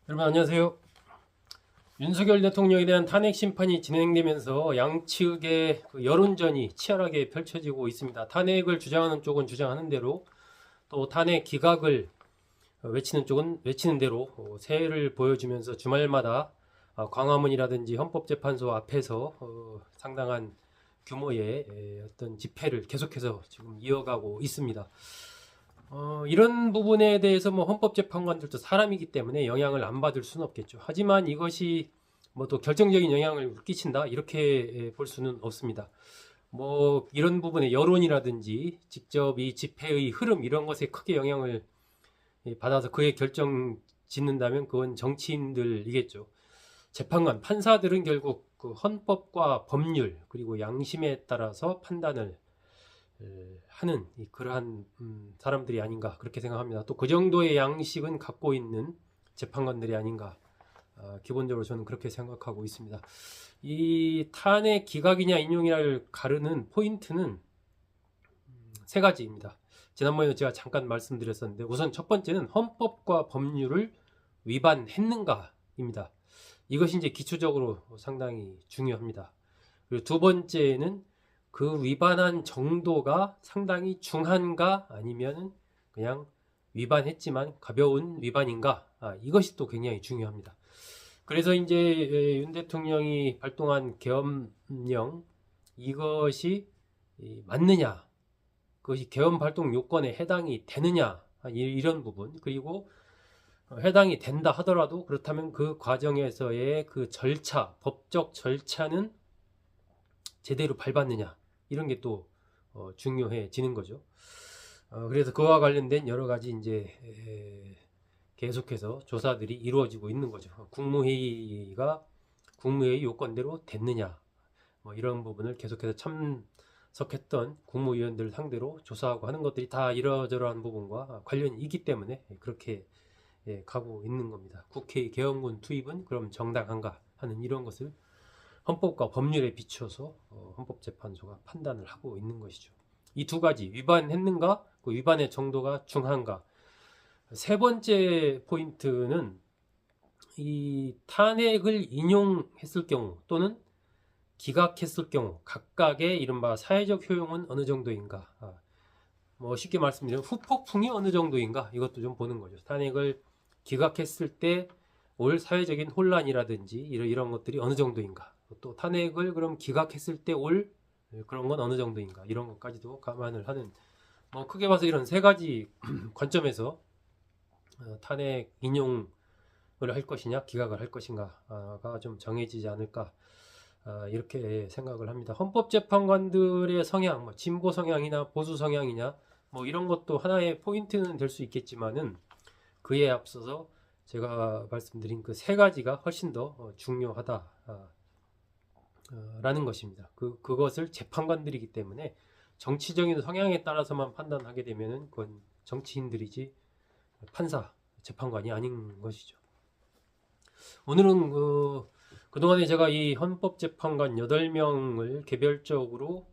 여러분 안녕하세요. 윤석열 대통령에 대한 탄핵 심판이 진행되면서 양측의 여론전이 치열하게 펼쳐지고 있습니다. 탄핵을 주장하는 쪽은 주장하는 대로 또 탄핵 기각을 외치는 쪽은 외치는 대로 세를 보여주면서 주말마다 광화문이라든지 헌법재판소 앞에서 상당한 규모의 어떤 집회를 계속해서 지금 이어가고 있습니다. 이런 부분에 대해서 뭐 헌법재판관들도 사람이기 때문에 영향을 안 받을 수는 없겠죠. 하지만 이것이 뭐 또 결정적인 영향을 끼친다 이렇게 볼 수는 없습니다. 뭐 이런 부분에 여론이라든지 직접 이 집회의 흐름 이런 것에 크게 영향을 받아서 그의 결정 짓는다면 그건 정치인들이겠죠. 재판관, 판사들은 결국 그 헌법과 법률 그리고 양심에 따라서 판단을 하는 그러한 사람들이 아닌가 그렇게 생각합니다. 또 그 정도의 양식은 갖고 있는 재판관들이 아닌가 기본적으로 저는 그렇게 생각하고 있습니다. 이 탄핵 기각이냐 인용이냐를 가르는 포인트는 세 가지입니다. 지난번에 제가 잠깐 말씀드렸었는데 우선 첫 번째는 헌법과 법률을 위반했는가입니다. 이것이 이제 기초적으로 상당히 중요합니다. 그리고 두 번째는 그 위반한 정도가 상당히 중한가 아니면 그냥 위반했지만 가벼운 위반인가 이것이 또 굉장히 중요합니다. 그래서 이제 윤 대통령이 발동한 계엄령 이것이 맞느냐 그것이 계엄 발동 요건에 해당이 되느냐 이런 부분 그리고 해당이 된다 하더라도 그렇다면 그 과정에서의 그 절차 법적 절차는 제대로 밟았느냐 이런 게 또 중요해지는 거죠. 그래서 그와 관련된 여러 가지 이제 계속해서 조사들이 이루어지고 있는 거죠. 국무회의 요건대로 됐느냐 뭐 이런 부분을 계속해서 참석했던 국무위원들 상대로 조사하고 하는 것들이 다 이러저러한 부분과 관련이 있기 때문에 그렇게 가고 있는 겁니다. 국회 계엄군 투입은 그럼 정당한가 하는 이런 것을 헌법과 법률에 비추어서 헌법재판소가 판단을 하고 있는 것이죠. 이 두 가지 위반했는가, 그 위반의 정도가 중한가. 세 번째 포인트는 이 탄핵을 인용했을 경우 또는 기각했을 경우 각각의 이른바 사회적 효용은 어느 정도인가. 뭐 쉽게 말씀드리면 후폭풍이 어느 정도인가 이것도 좀 보는 거죠. 탄핵을 기각했을 때 올 사회적인 혼란이라든지 이런 것들이 어느 정도인가. 또 탄핵을 그럼 기각했을 때 올 그런 건 어느 정도인가 이런 것까지도 감안을 하는 뭐 크게 봐서 이런 세 가지 관점에서 탄핵 인용을 할 것이냐 기각을 할 것인가가 좀 정해지지 않을까 이렇게 생각을 합니다. 헌법재판관들의 성향, 뭐 진보 성향이나 보수 성향이냐 뭐 이런 것도 하나의 포인트는 될 수 있겠지만은 그에 앞서서 제가 말씀드린 그 세 가지가 훨씬 더 중요하다. 라는 것입니다. 그것을 재판관들이기 때문에 정치적인 성향에 따라서만 판단하게 되면은 그건 정치인들이지 판사, 재판관이 아닌 것이죠. 오늘은 그동안에 제가 이 헌법재판관 8명을 개별적으로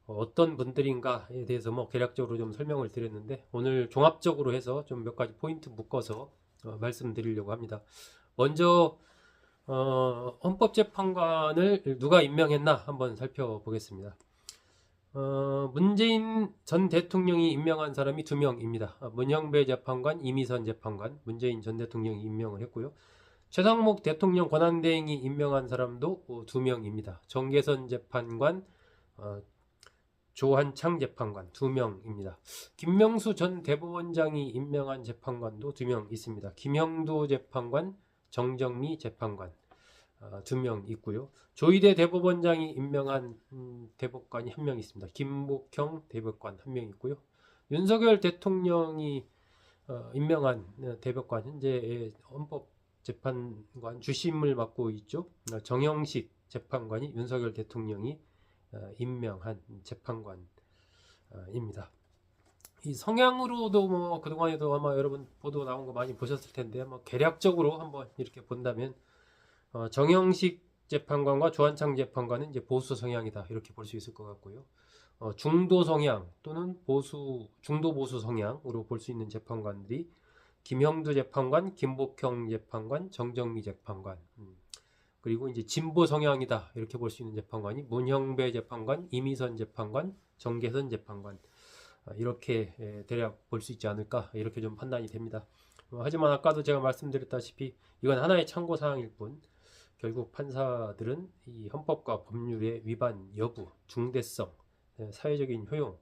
어떤 분들인가에 대해서 뭐 개략적으로 좀 설명을 드렸는데 오늘 종합적으로 해서 좀 몇 가지 포인트 묶어서 말씀드리려고 합니다. 먼저 헌법재판관을 누가 임명했나 한번 살펴보겠습니다. 문재인 전 대통령이 임명한 사람이 2명입니다. 문형배 재판관, 이미선 재판관, 문재인 전 대통령이 임명을 했고요. 최상목 대통령 권한대행이 임명한 사람도 2명입니다. 정계선 재판관, 조한창 재판관 2명입니다. 김명수 전 대법원장이 임명한 재판관도 2명 있습니다. 김형두 재판관, 정정미 재판관 2명 있고요. 조희대 대법원장이 임명한 대법관이 1명 있습니다. 김목형 대법관 1명 있고요. 윤석열 대통령이 임명한 대법관 현재 헌법재판관 주심을 맡고 있죠. 정영식 재판관이 윤석열 대통령이 임명한 재판관입니다. 이 성향으로도 뭐 그동안에도 아마 여러분 보도 나온 거 많이 보셨을 텐데 뭐 개략적으로 한번 이렇게 본다면 정영식 재판관과 조한창 재판관은 이제 보수 성향이다 이렇게 볼 수 있을 것 같고요. 중도 성향 또는 중도 보수 성향으로 볼 수 있는 재판관들이 김형두 재판관, 김복형 재판관, 정정미 재판관, 그리고 이제 진보 성향이다 이렇게 볼 수 있는 재판관이 문형배 재판관, 이미선 재판관, 정계선 재판관, 이렇게 대략 볼 수 있지 않을까 이렇게 좀 판단이 됩니다. 하지만 아까도 제가 말씀드렸다시피 이건 하나의 참고 사항일 뿐 결국 판사들은 이 헌법과 법률의 위반 여부, 중대성, 사회적인 효용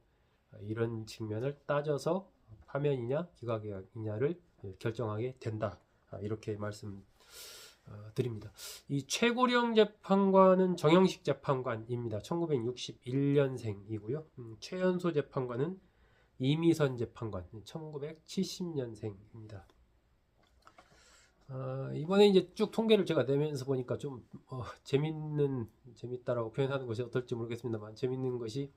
이런 측면을 따져서 파면이냐 기각이냐를 결정하게 된다. 이렇게 말씀드립니다. 이 최고령 재판관은 정영식 재판관입니다. 1961년생이고요. 최연소 재판관은 이미선 재판관 1970년생입니다. 이번에 이제 쭉 통계를 제가 내면서 보니까 좀 재밌다라고 표현하는 것이 어떨지 모르겠습니다만 재밌는 것이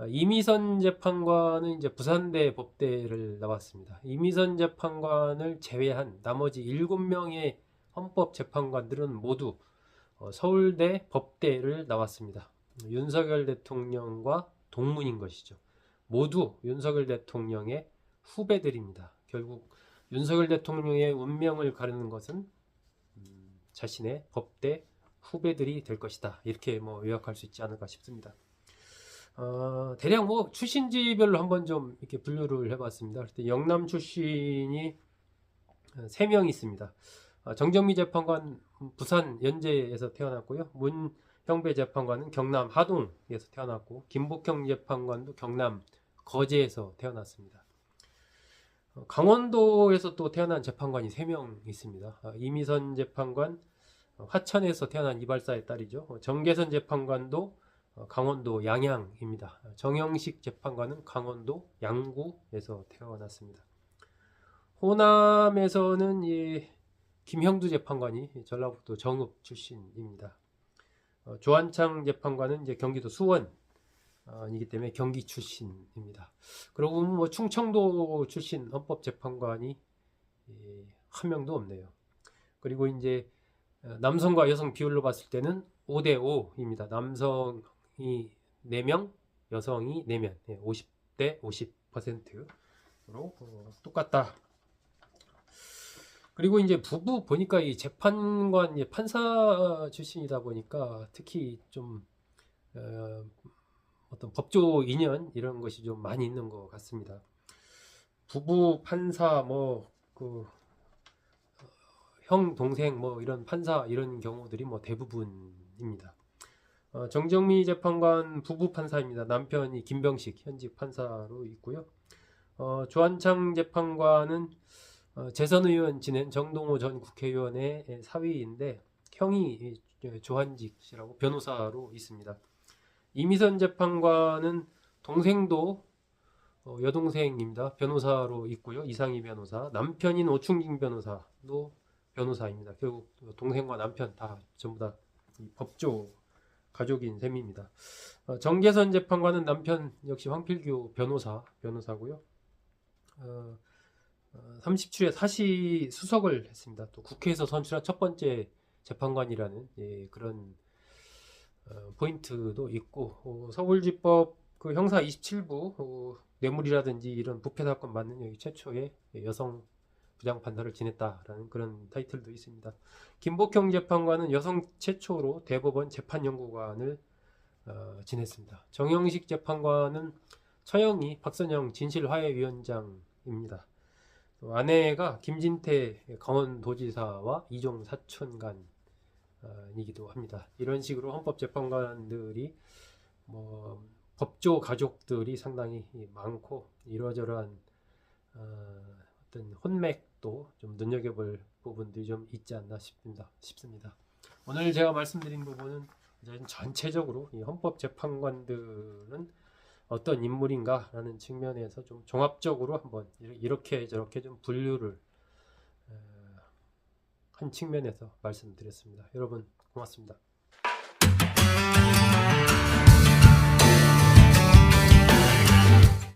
이미선 재판관은 이제 부산대 법대를 나왔습니다. 이미선 재판관을 제외한 나머지 7명의 헌법재판관들은 모두 서울대 법대를 나왔습니다. 윤석열 대통령과 동문인 것이죠. 모두 윤석열 대통령의 후배들입니다. 결국 윤석열 대통령의 운명을 가르는 것은 자신의 법대 후배들이 될 것이다. 이렇게 요약할 수 있지 않을까 싶습니다. 대략 출신지별로 한번 좀 이렇게 분류를 해봤습니다. 영남 출신이 3명 있습니다. 정정미 재판관 부산 연제에서 태어났고요. 문형배 재판관은 경남 하동에서 태어났고, 김복형 재판관도 경남 거제에서 태어났습니다. 강원도에서 또 태어난 재판관이 3명 있습니다. 이미선 재판관 화천에서 태어난 이발사의 딸이죠. 정계선 재판관도 강원도 양양입니다. 정영식 재판관은 강원도 양구에서 태어났습니다. 호남에서는 김형두 재판관이 전라북도 정읍 출신입니다. 조한창 재판관은 이제 경기도 수원이기 때문에 경기 출신입니다. 그리고 충청도 출신 헌법재판관이 한 명도 없네요. 그리고 이제 남성과 여성 비율로 봤을 때는 5대5입니다. 남성이 4명, 여성이 4명, 50대 50%로 똑같다. 그리고 이제 부부 보니까 이 재판관, 판사 출신이다 보니까 특히 좀 어떤 법조 인연 이런 것이 좀 많이 있는 것 같습니다. 부부 판사 형 동생 이런 판사 이런 경우들이 대부분입니다. 정정미 재판관 부부 판사입니다. 남편이 김병식 현직 판사로 있고요. 조한창 재판관은 재선 의원 지낸 정동호 전 국회의원의 사위인데 형이 조한직 씨라고 변호사로 있습니다. 이미선 재판관은 동생도 여동생입니다. 변호사로 있고요. 이상희 변호사. 남편인 오충진 변호사도 변호사입니다. 결국 동생과 남편 다 전부 다 법조 가족인 셈입니다. 정계선 재판관은 남편 역시 황필규 변호사고요. 37회 사시 수석을 했습니다. 또 국회에서 선출한 첫 번째 재판관이라는 그런 포인트도 있고, 서울지법 형사 27부 뇌물이라든지 이런 부패 사건 맡는 여기 최초의 여성 부장판사를 지냈다라는 그런 타이틀도 있습니다. 김복형 재판관은 여성 최초로 대법원 재판연구관을 지냈습니다. 정영식 재판관은 처형이 박선영 진실화해위원장입니다. 아내가 김진태 강원도지사와 이종 사촌간이기도 합니다. 이런 식으로 헌법재판관들이 법조 가족들이 상당히 많고 이러저러한 어떤 혼맥도 좀 눈여겨볼 부분들이 좀 있지 않나 싶습니다. 오늘 제가 말씀드린 부분은 전체적으로 이 헌법재판관들은 어떤 인물인가라는 측면에서 좀 종합적으로 한번 이렇게 저렇게 좀 분류를 한 측면에서 말씀드렸습니다. 여러분 고맙습니다.